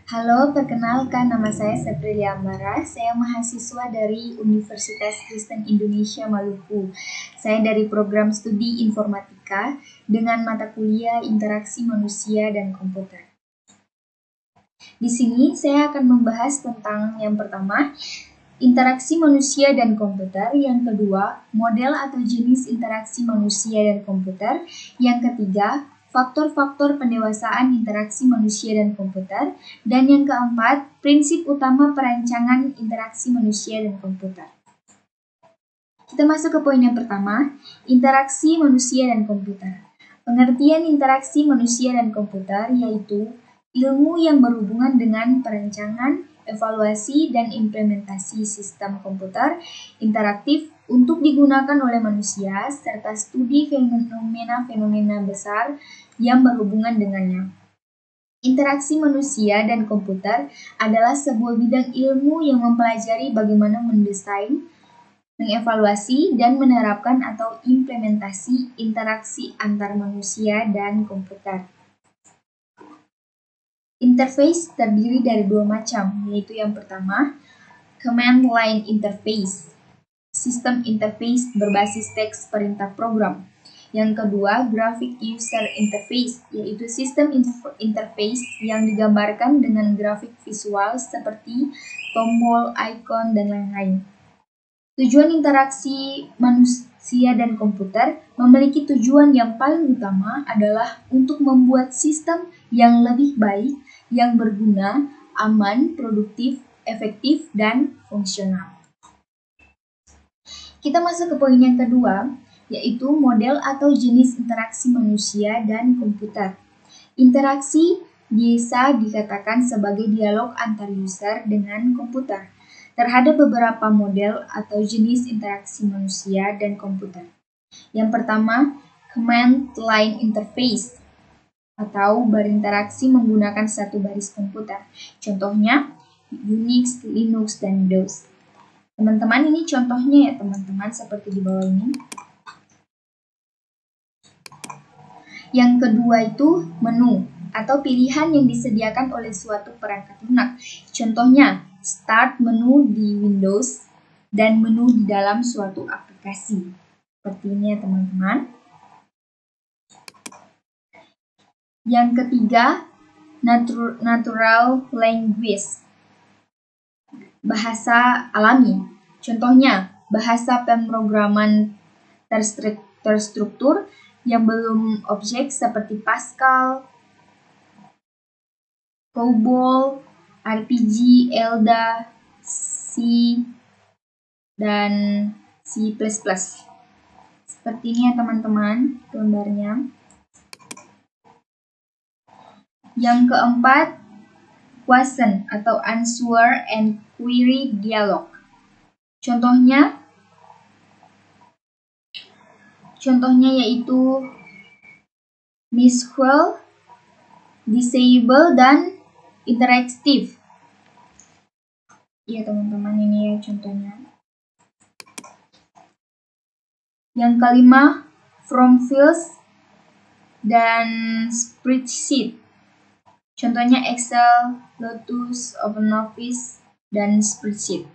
Halo, perkenalkan nama saya Seprilia Ambara. Saya mahasiswa dari Universitas Kristen Indonesia Maluku. Saya dari program studi Informatika dengan mata kuliah Interaksi Manusia dan Komputer. Di sini saya akan membahas tentang yang pertama, interaksi manusia dan komputer, yang kedua, model atau jenis interaksi manusia dan komputer, yang ketiga, faktor-faktor pendewasaan interaksi manusia dan komputer, dan yang keempat, prinsip utama perancangan interaksi manusia dan komputer. Kita masuk ke poin yang pertama, interaksi manusia dan komputer. Pengertian interaksi manusia dan komputer yaitu ilmu yang berhubungan dengan perancangan, evaluasi, dan implementasi sistem komputer interaktif untuk digunakan oleh manusia, serta studi fenomena-fenomena besar yang berhubungan dengannya. Interaksi manusia dan komputer adalah sebuah bidang ilmu yang mempelajari bagaimana mendesain, mengevaluasi, dan menerapkan atau implementasi interaksi antar manusia dan komputer. Interface terdiri dari dua macam, yaitu yang pertama, command line interface, sistem interface berbasis teks perintah program. Yang kedua, graphic user interface, yaitu sistem interface yang digambarkan dengan grafik visual seperti tombol, icon, dan lain-lain. Tujuan interaksi manusia dan komputer memiliki tujuan yang paling utama adalah untuk membuat sistem yang lebih baik, yang berguna, aman, produktif, efektif, dan fungsional. Kita masuk ke poin yang kedua, yaitu model atau jenis interaksi manusia dan komputer. Interaksi bisa dikatakan sebagai dialog antar user dengan komputer terhadap beberapa model atau jenis interaksi manusia dan komputer. Yang pertama, command line interface atau berinteraksi menggunakan satu baris komputer. Contohnya Unix, Linux, dan Windows. Teman-teman, ini contohnya ya teman-teman, seperti di bawah ini. Yang kedua itu menu atau pilihan yang disediakan oleh suatu perangkat lunak. Contohnya, start menu di Windows dan menu di dalam suatu aplikasi. Seperti ini ya teman-teman. Yang ketiga, natural language, bahasa alami. Contohnya, bahasa pemrograman terstruktur yang belum objek seperti Pascal, COBOL, RPG, ELDA, C, dan C++. Seperti ini ya teman-teman gambarnya. Yang keempat, question atau answer and query dialog. Contohnya yaitu Misquel, disable, dan interaktif. Iya teman-teman, ini ya contohnya. Yang kelima, from fields dan spreadsheet. Contohnya Excel, Lotus, OpenOffice, dan spreadsheet.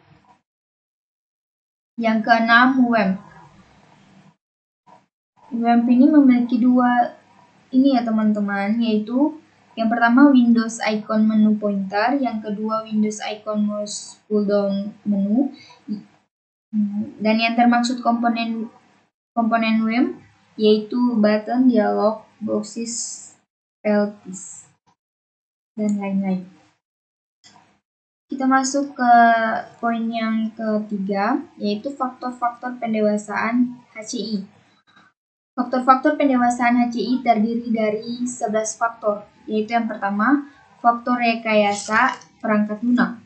Yang keenam, WAMP. WAMP ini memiliki dua ini ya teman-teman, yaitu yang pertama Windows icon menu pointer, yang kedua Windows icon mouse pull down menu. Dan yang termaksud komponen WAMP yaitu button, dialog, boxes, LTs, dan lain-lain. Kita masuk ke poin yang ketiga, yaitu faktor-faktor pendewasaan HCI. Faktor-faktor pendewasaan HCI terdiri dari 11 faktor, yaitu yang pertama, faktor rekayasa perangkat lunak.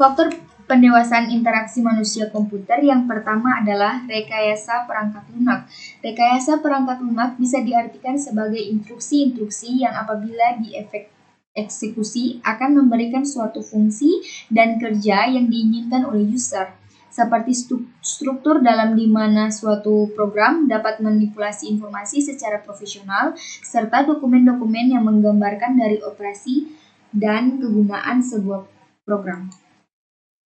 Faktor pendewasaan interaksi manusia komputer yang pertama adalah rekayasa perangkat lunak. Rekayasa perangkat lunak bisa diartikan sebagai instruksi-instruksi yang apabila dieksekusi akan memberikan suatu fungsi dan kerja yang diinginkan oleh user, seperti struktur dalam di mana suatu program dapat manipulasi informasi secara profesional, serta dokumen-dokumen yang menggambarkan dari operasi dan kegunaan sebuah program.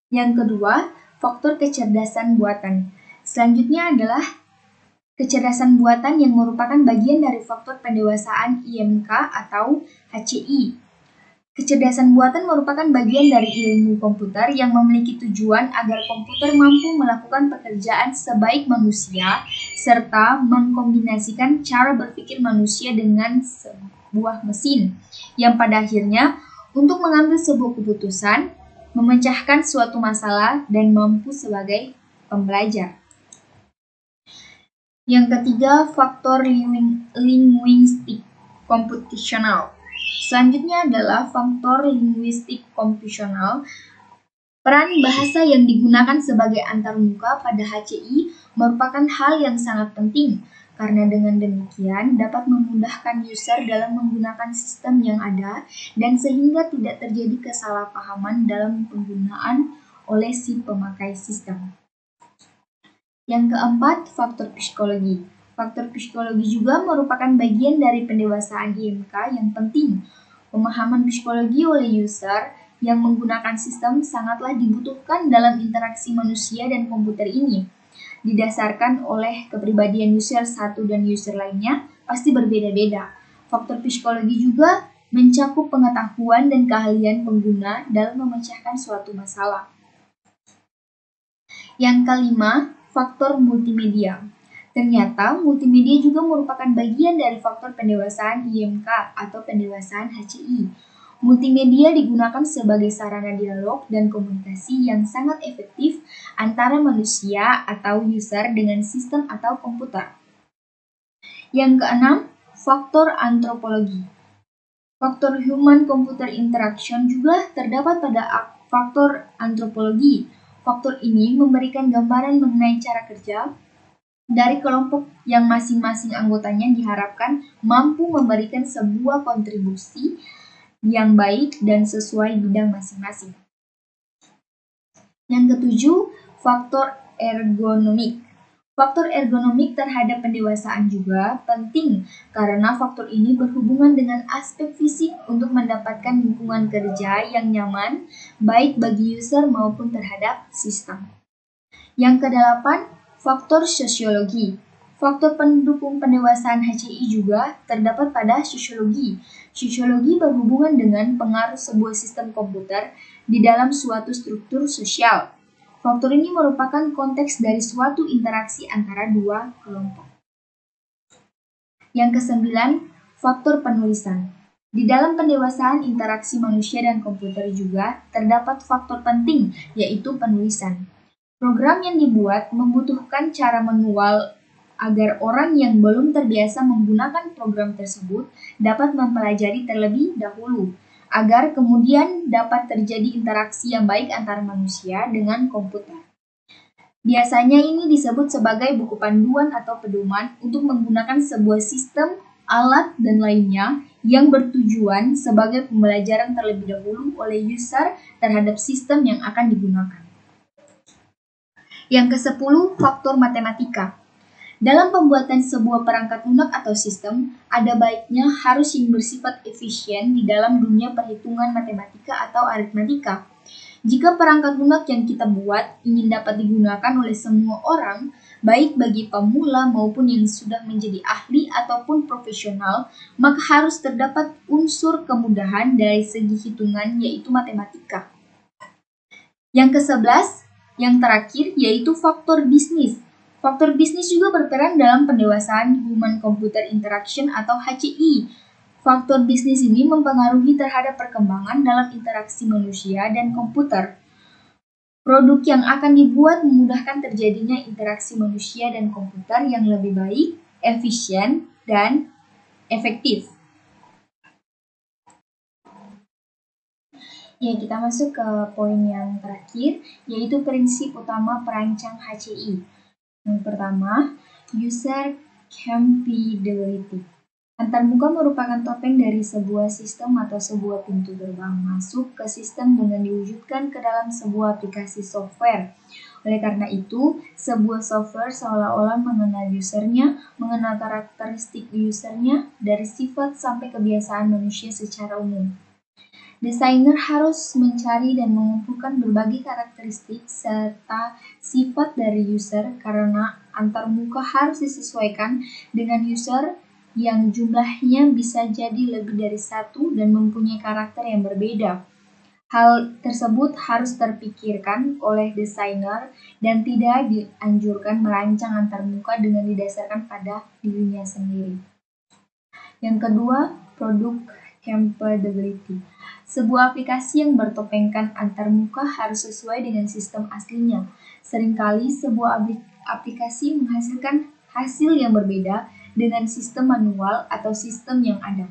Yang kedua, faktor kecerdasan buatan. Selanjutnya adalah kecerdasan buatan yang merupakan bagian dari faktor pendewasaan IMK atau HCI. Kecerdasan buatan merupakan bagian dari ilmu komputer yang memiliki tujuan agar komputer mampu melakukan pekerjaan sebaik manusia serta mengkombinasikan cara berpikir manusia dengan sebuah mesin yang pada akhirnya untuk mengambil sebuah keputusan, memecahkan suatu masalah, dan mampu sebagai pembelajar. Yang ketiga, faktor linguistik komputasional. Selanjutnya adalah faktor linguistik komputasional. Peran bahasa yang digunakan sebagai antarmuka pada HCI merupakan hal yang sangat penting, karena dengan demikian dapat memudahkan user dalam menggunakan sistem yang ada dan sehingga tidak terjadi kesalahpahaman dalam penggunaan oleh si pemakai sistem. Yang keempat, faktor psikologi. Faktor psikologi juga merupakan bagian dari pendewasaan IMK yang penting. Pemahaman psikologi oleh user yang menggunakan sistem sangatlah dibutuhkan dalam interaksi manusia dan komputer ini. Didasarkan oleh kepribadian user satu dan user lainnya pasti berbeda-beda. Faktor psikologi juga mencakup pengetahuan dan keahlian pengguna dalam memecahkan suatu masalah. Yang kelima, faktor multimedia. Ternyata multimedia juga merupakan bagian dari faktor pendewasaan IMK atau pendewasaan HCI. Multimedia digunakan sebagai sarana dialog dan komunikasi yang sangat efektif antara manusia atau user dengan sistem atau komputer. Yang keenam, faktor antropologi. Faktor human-computer interaction juga terdapat pada faktor antropologi. Faktor ini memberikan gambaran mengenai cara kerja dari kelompok yang masing-masing anggotanya diharapkan mampu memberikan sebuah kontribusi yang baik dan sesuai bidang masing-masing. Yang ketujuh, faktor ergonomik. Faktor ergonomik terhadap pendewasaan juga penting karena faktor ini berhubungan dengan aspek fisik untuk mendapatkan lingkungan kerja yang nyaman baik bagi user maupun terhadap sistem. Yang kedelapan, faktor sosiologi. Faktor pendukung pendewasaan HCI juga terdapat pada sosiologi. Sosiologi berhubungan dengan pengaruh sebuah sistem komputer di dalam suatu struktur sosial. Faktor ini merupakan konteks dari suatu interaksi antara dua kelompok. Yang kesembilan, faktor penulisan. Di dalam pendewasaan interaksi manusia dan komputer juga terdapat faktor penting, yaitu penulisan. Program yang dibuat membutuhkan cara manual agar orang yang belum terbiasa menggunakan program tersebut dapat mempelajari terlebih dahulu, agar kemudian dapat terjadi interaksi yang baik antara manusia dengan komputer. Biasanya ini disebut sebagai buku panduan atau pedoman untuk menggunakan sebuah sistem, alat, dan lainnya yang bertujuan sebagai pembelajaran terlebih dahulu oleh user terhadap sistem yang akan digunakan. Yang ke-10, faktor matematika. Dalam pembuatan sebuah perangkat lunak atau sistem, ada baiknya harus yang bersifat efisien di dalam dunia perhitungan matematika atau aritmatika. Jika perangkat lunak yang kita buat ingin dapat digunakan oleh semua orang, baik bagi pemula maupun yang sudah menjadi ahli ataupun profesional, maka harus terdapat unsur kemudahan dari segi hitungan yaitu matematika. Yang ke-11, yang terakhir yaitu faktor bisnis. Faktor bisnis juga berperan dalam pendewasaan Human Computer Interaction atau HCI. Faktor bisnis ini mempengaruhi terhadap perkembangan dalam interaksi manusia dan komputer. Produk yang akan dibuat memudahkan terjadinya interaksi manusia dan komputer yang lebih baik, efisien, dan efektif. Ya, kita masuk ke poin yang terakhir, yaitu prinsip utama perancang HCI. Yang pertama, user compatibility. Antarmuka merupakan topeng dari sebuah sistem atau sebuah pintu gerbang masuk ke sistem dengan diwujudkan ke dalam sebuah aplikasi software. Oleh karena itu, sebuah software seolah-olah mengenal usernya, mengenal karakteristik usernya, dari sifat sampai kebiasaan manusia secara umum. Desainer harus mencari dan mengumpulkan berbagai karakteristik serta sifat dari user karena antarmuka harus disesuaikan dengan user yang jumlahnya bisa jadi lebih dari satu dan mempunyai karakter yang berbeda. Hal tersebut harus terpikirkan oleh desainer dan tidak dianjurkan merancang antarmuka dengan didasarkan pada dirinya sendiri. Yang kedua, product compatibility. Sebuah aplikasi yang bertopengkan antarmuka harus sesuai dengan sistem aslinya. Seringkali sebuah aplikasi menghasilkan hasil yang berbeda dengan sistem manual atau sistem yang ada.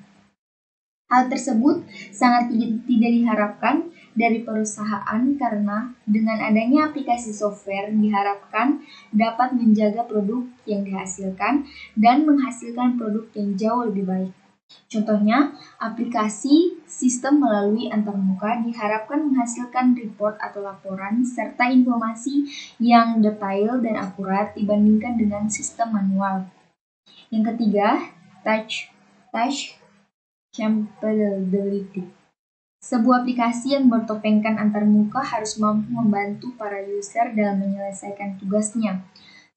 Hal tersebut sangat tidak diharapkan dari perusahaan karena dengan adanya aplikasi software diharapkan dapat menjaga produk yang dihasilkan dan menghasilkan produk yang jauh lebih baik. Contohnya, aplikasi sistem melalui antarmuka diharapkan menghasilkan report atau laporan serta informasi yang detail dan akurat dibandingkan dengan sistem manual. Yang ketiga, touch compatibility. Sebuah aplikasi yang bertopengkan antarmuka harus mampu membantu para user dalam menyelesaikan tugasnya.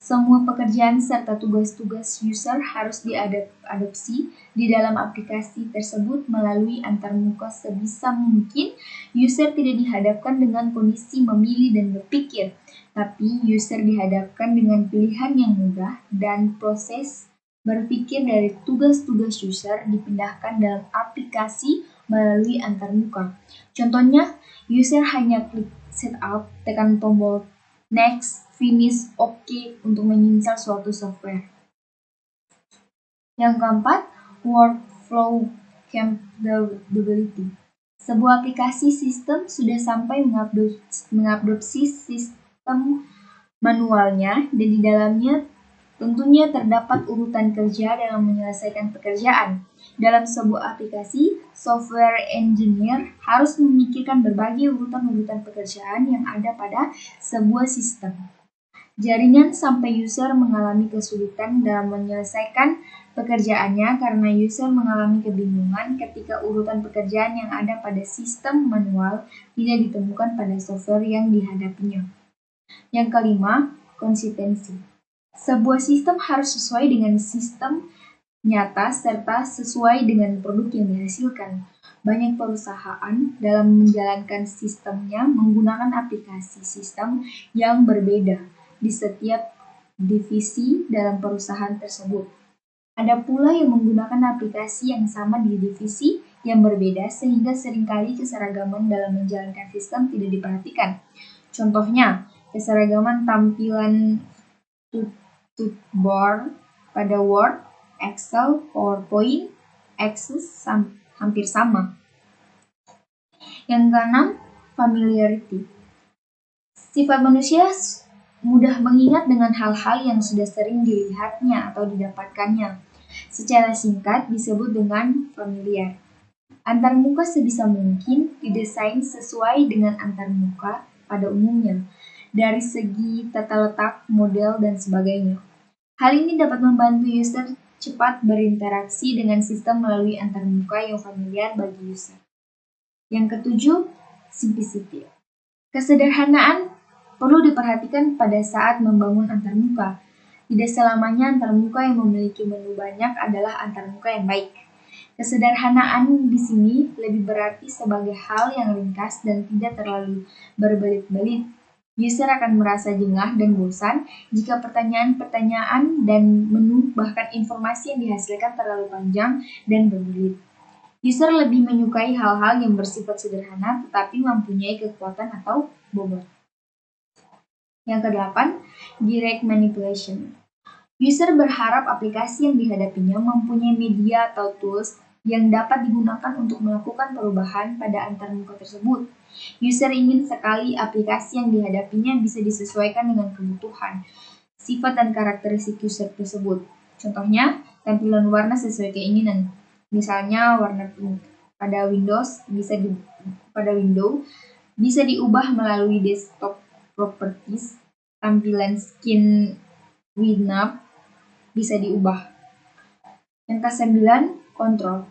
Semua pekerjaan serta tugas-tugas user harus diadopsi di dalam aplikasi tersebut melalui antarmuka sebisa mungkin. User tidak dihadapkan dengan kondisi memilih dan berpikir, tapi user dihadapkan dengan pilihan yang mudah dan proses berpikir dari tugas-tugas user dipindahkan dalam aplikasi melalui antarmuka. Contohnya, user hanya klik setup, tekan tombol next, finish, OK untuk menginstal suatu software. Yang keempat, workflow compatibility. Sebuah aplikasi sistem sudah sampai mengadopsi sistem manualnya dan di dalamnya tentunya terdapat urutan kerja dalam menyelesaikan pekerjaan. Dalam sebuah aplikasi, software engineer harus memikirkan berbagai urutan-urutan pekerjaan yang ada pada sebuah sistem. Jaringan sampai user mengalami kesulitan dalam menyelesaikan pekerjaannya karena user mengalami kebingungan ketika urutan pekerjaan yang ada pada sistem manual tidak ditemukan pada software yang dihadapinya. Yang kelima, konsistensi. Sebuah sistem harus sesuai dengan sistem nyata serta sesuai dengan produk yang dihasilkan. Banyak perusahaan dalam menjalankan sistemnya menggunakan aplikasi sistem yang berbeda di setiap divisi dalam perusahaan tersebut. Ada pula yang menggunakan aplikasi yang sama di divisi yang berbeda sehingga seringkali keseragaman dalam menjalankan sistem tidak diperhatikan. Contohnya, keseragaman tampilan toolbar pada Word, Excel, PowerPoint, Access hampir sama. Yang keenam, familiarity. Sifat manusia mudah mengingat dengan hal-hal yang sudah sering dilihatnya atau didapatkannya. Secara singkat disebut dengan familiar. Antarmuka sebisa mungkin didesain sesuai dengan antarmuka pada umumnya, dari segi tata letak, model, dan sebagainya. Hal ini dapat membantu user cepat berinteraksi dengan sistem melalui antarmuka yang familiar bagi user. Yang ketujuh, simplicity. Kesederhanaan perlu diperhatikan pada saat membangun antarmuka. Tidak selamanya antarmuka yang memiliki menu banyak adalah antarmuka yang baik. Kesederhanaan di sini lebih berarti sebagai hal yang ringkas dan tidak terlalu berbelit-belit. User akan merasa jengah dan bosan jika pertanyaan-pertanyaan dan menu bahkan informasi yang dihasilkan terlalu panjang dan berbelit. User lebih menyukai hal-hal yang bersifat sederhana tetapi mempunyai kekuatan atau bobot. Yang kedelapan, direct manipulation. User berharap aplikasi yang dihadapinya mempunyai media atau tools yang dapat digunakan untuk melakukan perubahan pada antarmuka tersebut. User ingin sekali aplikasi yang dihadapinya bisa disesuaikan dengan kebutuhan, sifat dan karakteristik user tersebut. Contohnya, tampilan warna sesuai keinginan. Misalnya warna pink pada Windows bisa diubah melalui desktop properties. Tampilan skin winap bisa diubah. Yang ke-9, kontrol.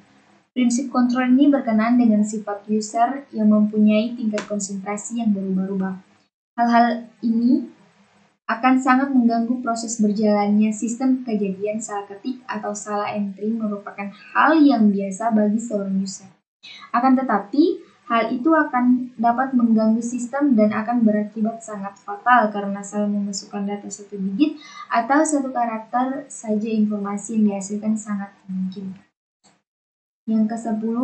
Prinsip kontrol ini berkenaan dengan sifat user yang mempunyai tingkat konsentrasi yang berubah-ubah. Hal-hal ini akan sangat mengganggu proses berjalannya sistem. Kejadian salah ketik atau salah entry merupakan hal yang biasa bagi seorang user. Akan tetapi, hal itu akan dapat mengganggu sistem dan akan berakibat sangat fatal karena salah memasukkan data satu digit atau satu karakter saja informasi yang dihasilkan sangat mungkin. Yang ke-10,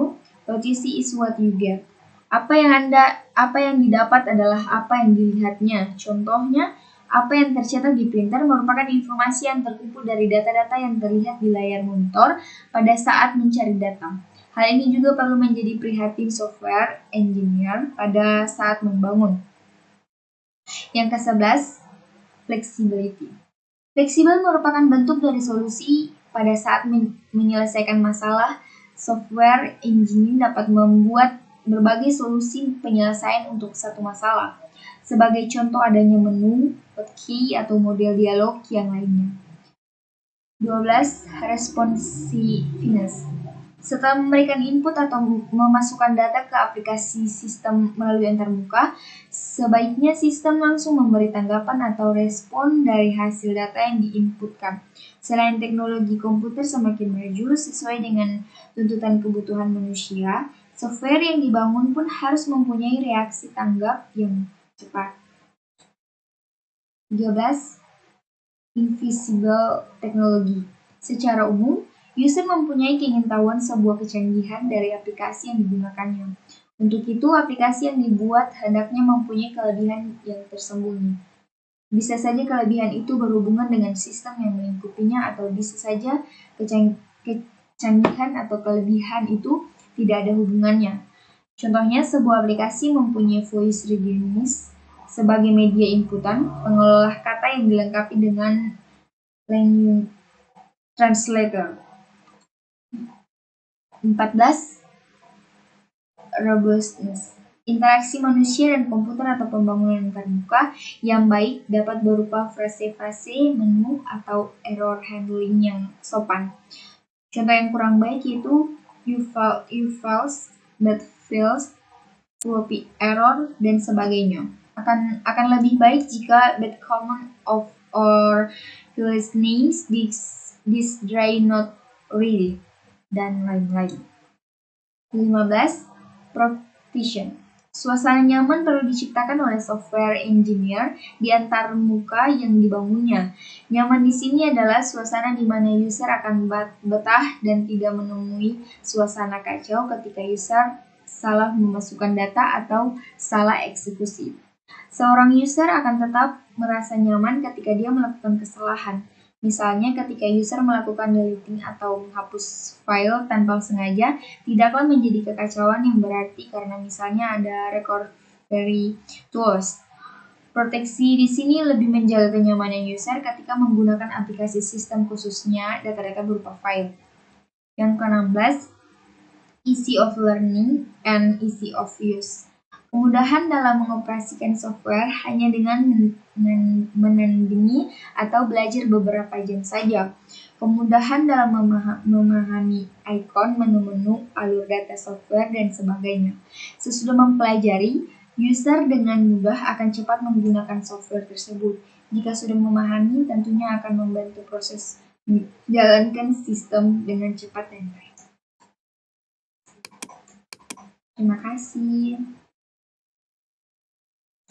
what you see is what you get. Apa yang didapat adalah apa yang dilihatnya. Contohnya, apa yang tercetak di printer merupakan informasi yang terkumpul dari data-data yang terlihat di layar monitor pada saat mencari data. Hal ini juga perlu menjadi prihatin software engineer pada saat membangun. Yang ke-11, flexibility. Fleksibel merupakan bentuk dari solusi pada saat menyelesaikan masalah. Software engineering dapat membuat berbagai solusi penyelesaian untuk satu masalah. Sebagai contoh adanya menu, hotkey, atau model dialog yang lainnya. 12. Responsiveness. Setelah memberikan input atau memasukkan data ke aplikasi sistem melalui antarmuka, sebaiknya sistem langsung memberi tanggapan atau respon dari hasil data yang diinputkan. Selain teknologi komputer semakin maju sesuai dengan tuntutan kebutuhan manusia, software yang dibangun pun harus mempunyai reaksi tanggap yang cepat. 13. Invisible technology. Secara umum, user mempunyai keingintahuan sebuah kecanggihan dari aplikasi yang digunakannya. Untuk itu, aplikasi yang dibuat hendaknya mempunyai kelebihan yang tersembunyi. Bisa saja kelebihan itu berhubungan dengan sistem yang melingkupinya, atau bisa saja kecanggihan atau kelebihan itu tidak ada hubungannya. Contohnya, sebuah aplikasi mempunyai voice readiness sebagai media inputan, pengelola kata yang dilengkapi dengan language translator. 14. Robustness. Interaksi manusia dan komputer atau pembangunan antarmuka yang baik dapat berupa frase-frase, menu, atau error handling yang sopan. Contoh yang kurang baik yaitu you fails, that fails, floppy error, dan sebagainya. Akan lebih baik jika bad common of or village names, this dry not really, dan lain-lain. 15. Proficient. Suasana nyaman perlu diciptakan oleh software engineer di antarmuka yang dibangunnya. Nyaman di sini adalah suasana di mana user akan betah dan tidak menemui suasana kacau ketika user salah memasukkan data atau salah eksekusi. Seorang user akan tetap merasa nyaman ketika dia melakukan kesalahan. Misalnya ketika user melakukan deleting atau menghapus file tanpa sengaja, tidaklah menjadi kekacauan yang berarti karena misalnya ada recovery tools. Proteksi di sini lebih menjaga kenyamanan user ketika menggunakan aplikasi sistem khususnya data-data berupa file. Yang ke-16, easy of learning and easy of use. Kemudahan dalam mengoperasikan software hanya dengan menandingi atau belajar beberapa jam saja. Kemudahan dalam memahami icon, menu-menu, alur data software, dan sebagainya. Sesudah mempelajari, user dengan mudah akan cepat menggunakan software tersebut. Jika sudah memahami, tentunya akan membantu proses menjalankan sistem dengan cepat dan baik. Terima kasih.